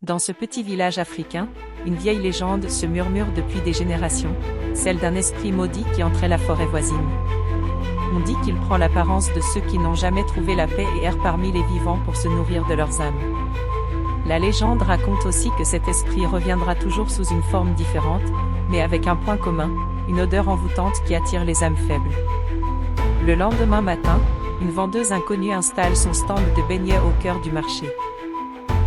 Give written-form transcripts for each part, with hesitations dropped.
Dans ce petit village africain, une vieille légende se murmure depuis des générations, celle d'un esprit maudit qui entrait la forêt voisine. On dit qu'il prend l'apparence de ceux qui n'ont jamais trouvé la paix et errent parmi les vivants pour se nourrir de leurs âmes. La légende raconte aussi que cet esprit reviendra toujours sous une forme différente, mais avec un point commun, une odeur envoûtante qui attire les âmes faibles. Le lendemain matin, une vendeuse inconnue installe son stand de beignets au cœur du marché.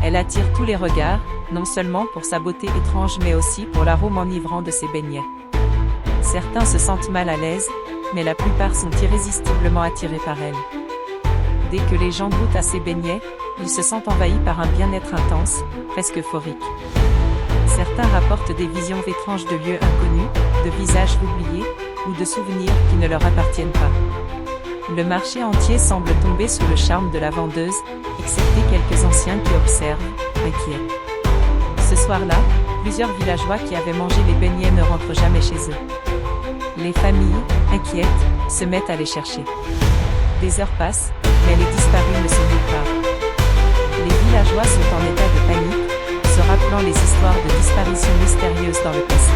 Elle attire tous les regards, non seulement pour sa beauté étrange mais aussi pour l'arôme enivrant de ses beignets. Certains se sentent mal à l'aise, mais la plupart sont irrésistiblement attirés par elle. Dès que les gens goûtent à ces beignets, ils se sentent envahis par un bien-être intense, presque euphorique. Certains rapportent des visions étranges de lieux inconnus, de visages oubliés, ou de souvenirs qui ne leur appartiennent pas. Le marché entier semble tomber sous le charme de la vendeuse, excepté quelques anciens qui observent, inquiets. Ce soir-là, plusieurs villageois qui avaient mangé les beignets ne rentrent jamais chez eux. Les familles, inquiètes, se mettent à les chercher. Des heures passent, mais les disparus ne sont nulle part. Les villageois sont en état de panique, se rappelant les histoires de disparitions mystérieuses dans le passé.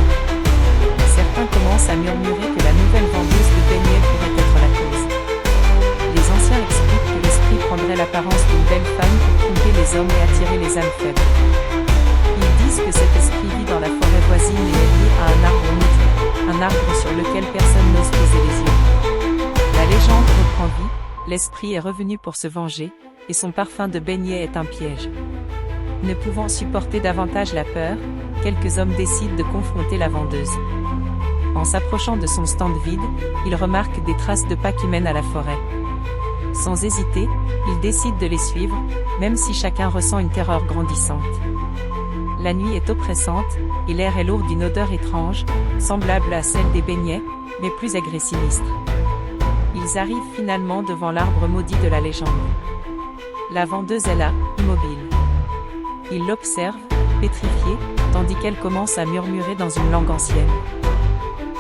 Certains commencent à murmurer que la nouvelle vendeuse de beignets pourrait être la cause. Les anciens expliquent que l'esprit prendrait l'apparence d'une belle femme pour tromper les hommes et attirer les âmes faibles. Ils disent que cet esprit vit dans la forêt voisine et est lié à un arbre maudit, un arbre sur lequel personne n'ose poser les yeux. La légende reprend vie, l'esprit est revenu pour se venger, et son parfum de beignet est un piège. Ne pouvant supporter davantage la peur, quelques hommes décident de confronter la vendeuse. En s'approchant de son stand vide, ils remarquent des traces de pas qui mènent à la forêt. Sans hésiter, ils décident de les suivre, même si chacun ressent une terreur grandissante. La nuit est oppressante, et l'air est lourd d'une odeur étrange, semblable à celle des beignets, mais plus agressinistre. Ils arrivent finalement devant l'arbre maudit de la légende. La vendeuse est là, immobile. Ils l'observent, pétrifiés, tandis qu'elle commence à murmurer dans une langue ancienne.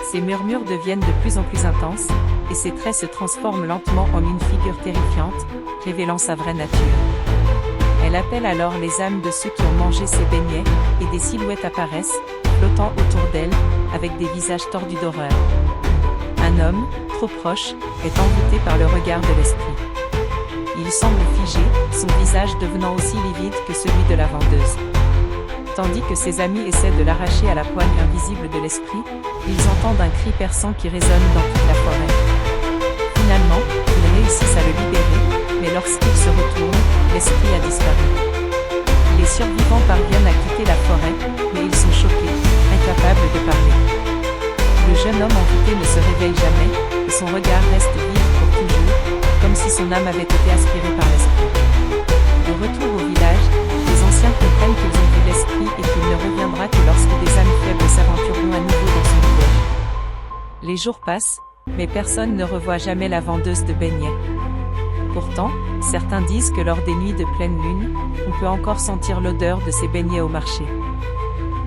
Ces murmures deviennent de plus en plus intenses, et ses traits se transforment lentement en une figure terrifiante, révélant sa vraie nature. Elle appelle alors les âmes de ceux qui ont mangé ses beignets, et des silhouettes apparaissent, flottant autour d'elle, avec des visages tordus d'horreur. Un homme, trop proche, est envoûté par le regard de l'esprit. Il semble figé, son visage devenant aussi livide que celui de la vendeuse. Tandis que ses amis essaient de l'arracher à la poigne invisible de l'esprit, ils entendent un cri perçant qui résonne dans toute la forêt. Finalement, ils réussissent à le libérer, mais lorsqu'ils se retournent, l'esprit a disparu. Les survivants parviennent à quitter la forêt, mais ils sont choqués, incapables de parler. Le jeune homme envoûté ne se réveille jamais, et son regard reste vide pour toujours, comme si son âme avait été aspirée par l'esprit. De retour au village, les anciens comprennent qu'ils ont vu l'esprit et qu'il ne reviendra que lorsque des âmes faibles s'aventureront à nouveau dans son village. Les jours passent, mais personne ne revoit jamais la vendeuse de beignets. Pourtant, certains disent que lors des nuits de pleine lune, on peut encore sentir l'odeur de ces beignets au marché.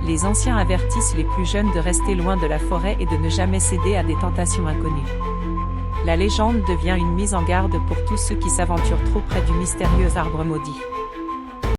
Les anciens avertissent les plus jeunes de rester loin de la forêt et de ne jamais céder à des tentations inconnues. La légende devient une mise en garde pour tous ceux qui s'aventurent trop près du mystérieux arbre maudit.